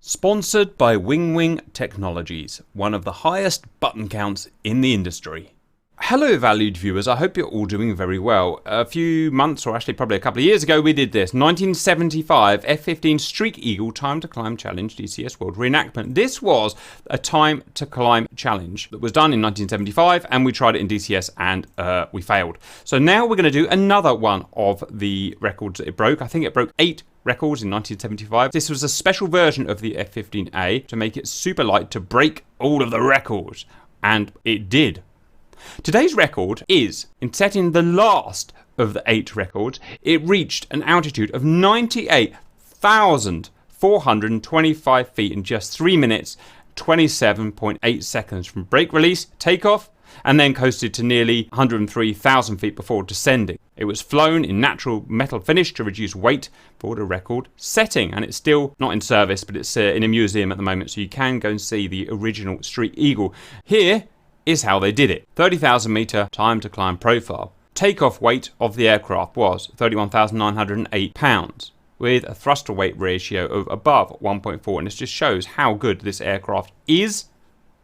Sponsored by Wing Technologies, one of the highest button counts in the industry. Hello valued viewers, I hope you're all doing very well. A few months, or actually probably a couple of years ago, we did this. 1975 F-15 Streak Eagle Time to Climb Challenge DCS World Reenactment. This was a time to climb challenge that was done in 1975 and we tried it in DCS and we failed. So now we're going to do another one of the records that it broke. I think it broke 8 records in 1975. This was a special version of the F-15A to make it super light to break all of the records. And it did. Today's record is, in setting the last of the 8 records, it reached an altitude of 98,425 feet in just 3 minutes, 27.8 seconds from brake release, takeoff, and then coasted to nearly 103,000 feet before descending. It was flown in natural metal finish to reduce weight for the record setting, and it's still not in service, but it's in a museum at the moment, so you can go and see the original Streak Eagle. Here is how they did it. 30,000 meter time to climb profile. Takeoff weight of the aircraft was 31,908 pounds with a thruster weight ratio of above 1.4, and this just shows how good this aircraft is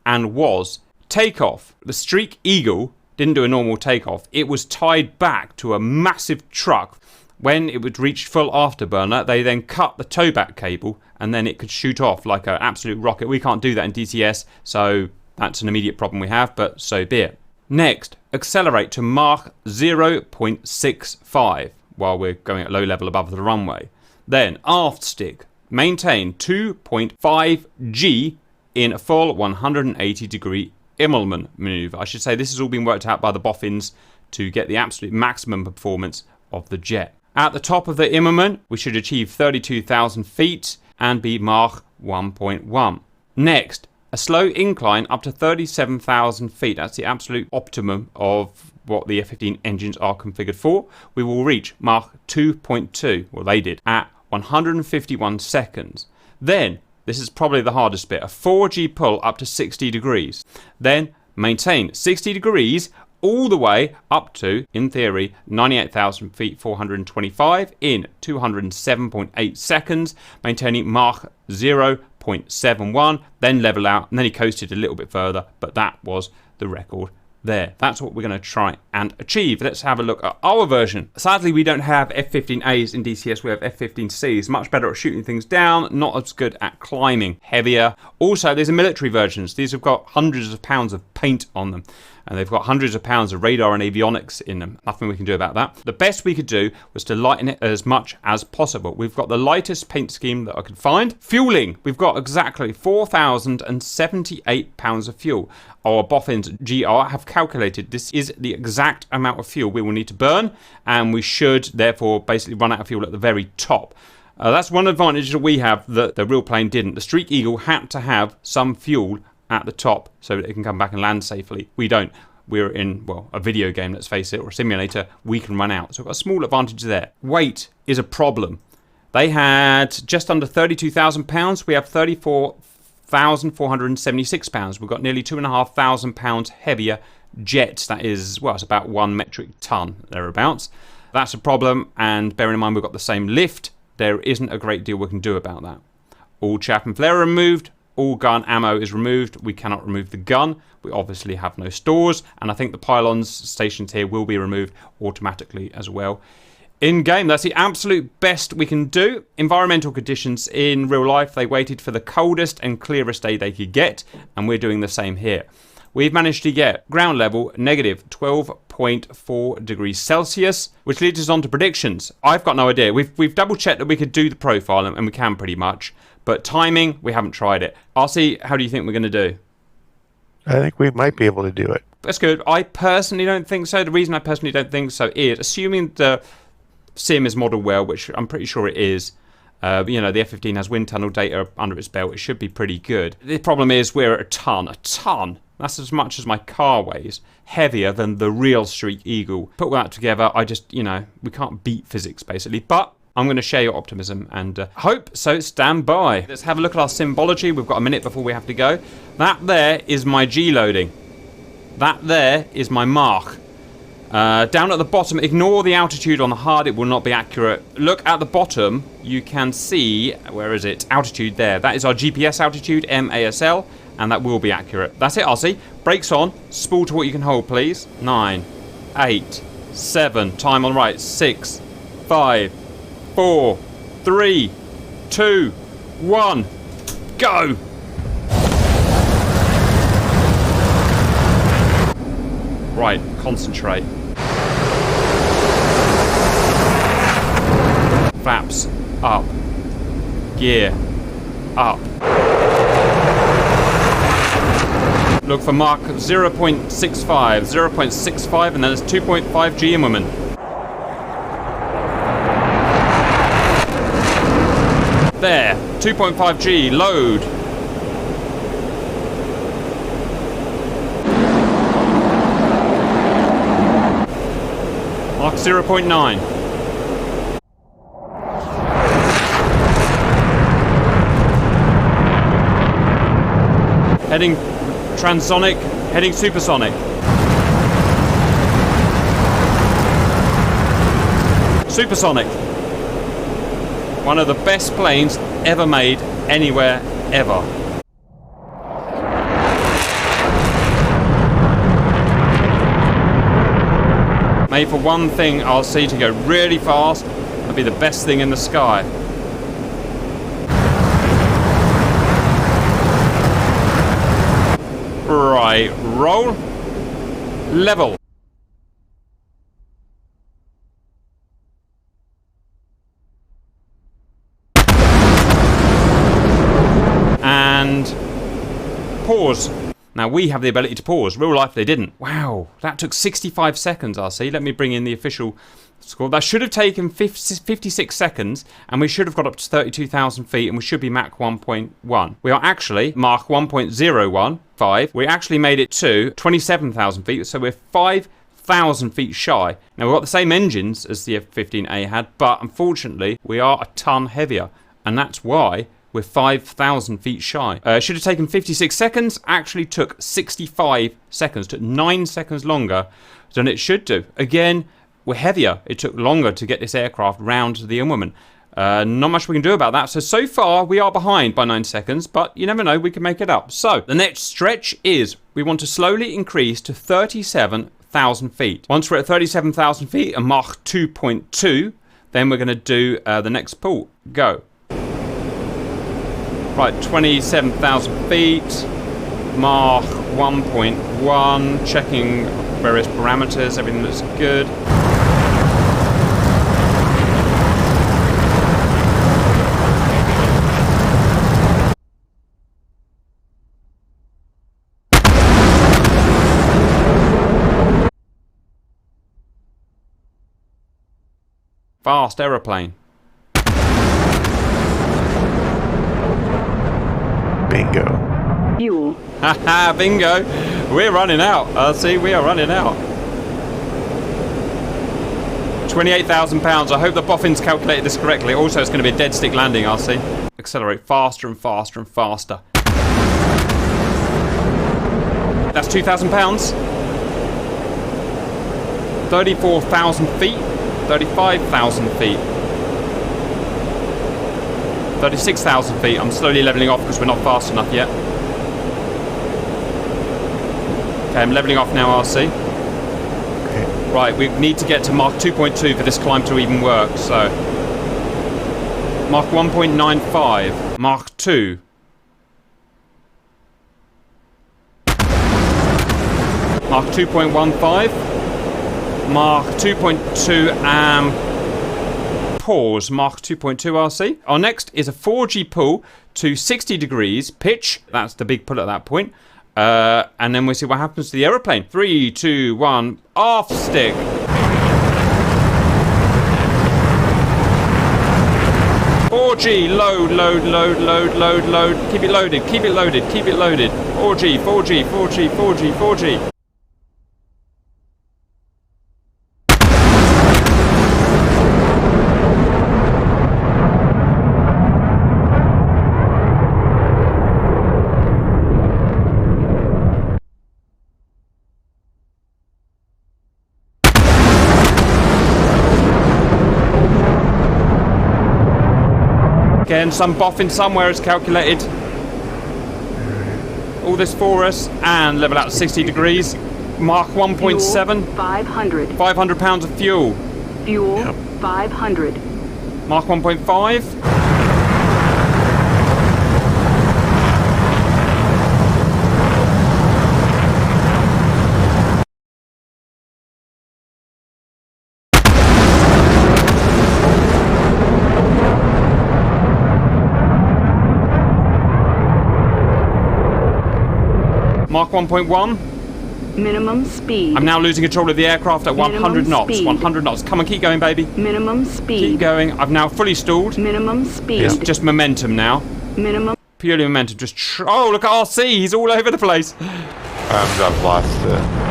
and was. Takeoff. The Streak Eagle didn't do a normal takeoff. It was tied back to a massive truck. When it would reach full afterburner, they then cut the towback cable and then it could shoot off like an absolute rocket. We can't do that in DCS, so that's an immediate problem we have, but so be it. Next, accelerate to Mach 0.65 while we're going at low level above the runway. Then, aft stick, maintain 2.5 G in a full 180 degree Immelman maneuver. I should say this has all been worked out by the boffins to get the absolute maximum performance of the jet. At the top of the Immelman, we should achieve 32,000 feet and be Mach 1.1. Next, a slow incline up to 37,000 feet. That's the absolute optimum of what the F-15 engines are configured for. We will reach Mach 2.2, well they did, at 151 seconds. Then, this is probably the hardest bit, a 4G pull up to 60 degrees. Then, maintain 60 degrees all the way up to, in theory, 98,000 feet, 425 in 207.8 seconds, maintaining Mach 0.71, then level out, and then he coasted a little bit further, but that was the record there. That's what we're going to try and achieve. Let's have a look at our version. Sadly, we don't have F-15As in DCS. We have F-15Cs. Much better at shooting things down, not as good at climbing. Heavier. Also, there's a military versions. These have got hundreds of pounds of paint on them, and they've got hundreds of pounds of radar and avionics in them. Nothing we can do about that. The best we could do was to lighten it as much as possible. We've got the lightest paint scheme that I could find. Fueling, we've got exactly 4,078 pounds of fuel. Our boffins GR have calculated this is the exact amount of fuel we will need to burn, and we should therefore basically run out of fuel at the very top. That's one advantage that we have that the real plane didn't. The Streak Eagle had to have some fuel at the top so that it can come back and land safely. We don't. We're in, well, a video game, let's face it, or a simulator. We can run out. So we've got a small advantage there. Weight is a problem. They had just under 32,000 pounds. We have 34,476 pounds. We've got nearly 2,500 pounds heavier jet. That is, well, it's about 1 metric ton, thereabouts. That's a problem, and bearing in mind we've got the same lift, there isn't a great deal we can do about that. All chaff and flare are removed. All gun ammo is removed. We cannot remove the gun. We obviously have no stores, and I think the pylons stations here will be removed automatically as well. In game, that's the absolute best we can do. Environmental conditions in real life, they waited for the coldest and clearest day they could get, and we're doing the same here. We've managed to get ground level negative 12.4 degrees Celsius, which leads us on to predictions. I've got no idea. We've double checked that we could do the profile, and we can pretty much. But timing, we haven't tried it. RC, how do you think we're going to do? I think we might be able to do it. That's good. I personally don't think so. The reason I personally don't think so is, assuming the sim is modeled well, which I'm pretty sure it is, you know, the F-15 has wind tunnel data under its belt. It should be pretty good. The problem is we're at a ton. That's as much as my car weighs. Heavier than the real Streak Eagle. Put all that together, I just, you know, we can't beat physics, basically. But I'm going to share your optimism and hope, so stand by. Let's have a look at our symbology. We've got a minute before we have to go. That there is my G loading. That there is my Mach. Down at the bottom, ignore the altitude on the HUD, it will not be accurate. Look at the bottom, you can see, where is it? Altitude there. That is our GPS altitude, MASL, and that will be accurate. That's it, RC. Brakes on, spool to what you can hold, please. 9, 8, 7, time on right, 6, 5, 4, 3, 2, 1, go! Right, concentrate. Flaps up. Gear up. Look for Mach 0.65. 0.65 and then it's 2.5 G in women. There. 2.5 G. Load. Mach 0.9. Heading transonic, heading supersonic. Supersonic. One of the best planes ever made anywhere, ever. Made for one thing, RC, to go really fast and be the best thing in the sky. Right, roll, level. And pause. Now we have the ability to pause. Real life they didn't. Wow, that took 65 seconds, RC. Let me bring in the official score. That should have taken 56 seconds, and we should have got up to 32,000 feet, and we should be Mach 1.1. We are actually Mach 1.015. We actually made it to 27,000 feet, so we're 5,000 feet shy. Now we've got the same engines as the F-15A had, but unfortunately we are a ton heavier, and that's why we're 5,000 feet shy. Should have taken 56 seconds, actually took 65 seconds, took 9 seconds longer than it should do. Again, we're heavier. It took longer to get this aircraft round to the Inwoman. Not much we can do about that. So far, we are behind by 9 seconds, but you never know, we can make it up. So, the next stretch is we want to slowly increase to 37,000 feet. Once we're at 37,000 feet, a Mach 2.2, then we're going to do the next pull. Go. Right, 27,000 feet, Mach 1.1, checking various parameters, everything looks good. Fast aeroplane. Bingo. Fuel. Haha, bingo. We're running out. See, we are running out. 28,000 pounds. I hope the boffins calculated this correctly. Also, it's going to be a dead stick landing, RC. Accelerate faster and faster and faster. That's 2,000 pounds. 34,000 feet. 35,000 feet. 36,000 feet. I'm slowly leveling off because we're not fast enough yet. Okay, I'm leveling off now, RC. Okay. Right, we need to get to Mach 2.2 for this climb to even work, so... Mach 1.95. Mach 2. Mach 2.15. Mach 2.2 and pause. Mach 2.2 RC. Our next is a 4G pull to 60 degrees pitch. That's the big pull at that point. And then we'll see what happens to the aeroplane. 3, 2, 1, off stick. G, load, load, load, load, load, load. Keep it loaded, keep it loaded, keep it loaded. 4G, 4G, 4G, 4G, 4G. Again, some boffin somewhere has calculated all this for us and level out to 60 degrees. Mach 1.7. 500. 500 pounds of fuel. Fuel 500. Mach 1.5. Mach 1.1. Minimum speed. I'm now losing control of the aircraft at 100 Minimum knots. speed. 100 knots. Come on, keep going, baby. Minimum speed. Keep going. I've now fully stalled. Minimum speed. It's just momentum now. Minimum. Purely momentum. Just oh, look at RC. He's all over the place. I've lost it.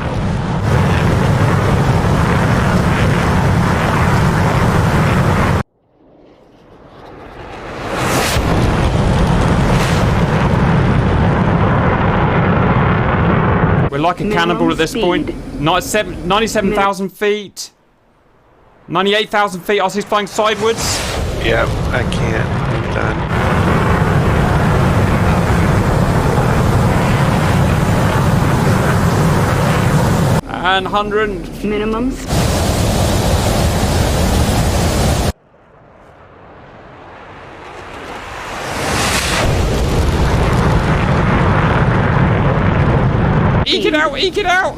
We're like a Minimum cannibal at this speed. point. 97,000 feet. 98,000 feet. RC's flying sideways. Yep, I can't. I'm done. And 100. Minimum. Eke it out, eke it out!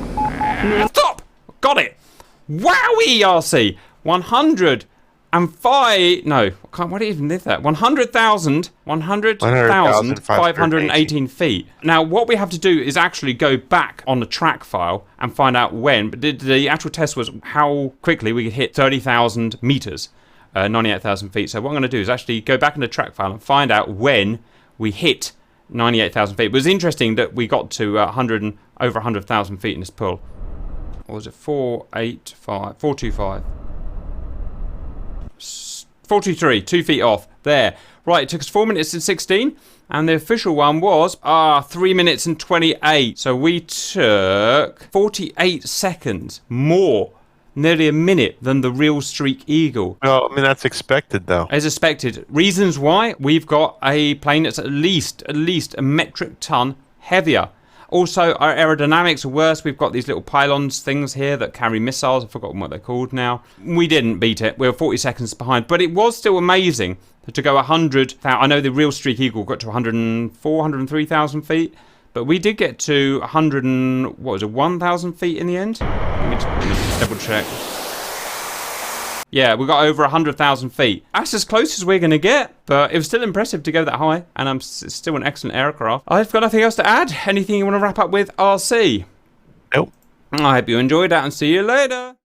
Stop! Got it! Wowie, RC! 105. No, what did it even live that? 100,518 feet. Now, what we have to do is actually go back on the track file and find out when. But the actual test was how quickly we could hit 30,000 meters, 98,000 feet. So what I'm going to do is actually go back in the track file and find out when we hit 98,000 feet. It was interesting that we got to over 100,000 feet in this pull. What was it? 485, 425. 423, 2 feet off. There. Right, it took us 4 minutes and 16. And the official one was 3 minutes and 28. So we took 48 seconds more. Nearly a minute than the real Streak Eagle. No, I mean, that's expected, though. As expected. Reasons why? We've got a plane that's at least a metric ton heavier. Also, our aerodynamics are worse. We've got these little pylons things here that carry missiles. I've forgotten what they're called now. We didn't beat it. We were 40 seconds behind. But it was still amazing to go 100. I know the real Streak Eagle got to 104, 103,000 feet. But we did get to 100 and, what was it, 1,000 feet in the end? Let me just double check. Yeah, we got over 100,000 feet. That's as close as we're going to get, but it was still impressive to go that high, and it's still an excellent aircraft. I've got nothing else to add. Anything you want to wrap up with, RC? Nope. I hope you enjoyed that, and see you later.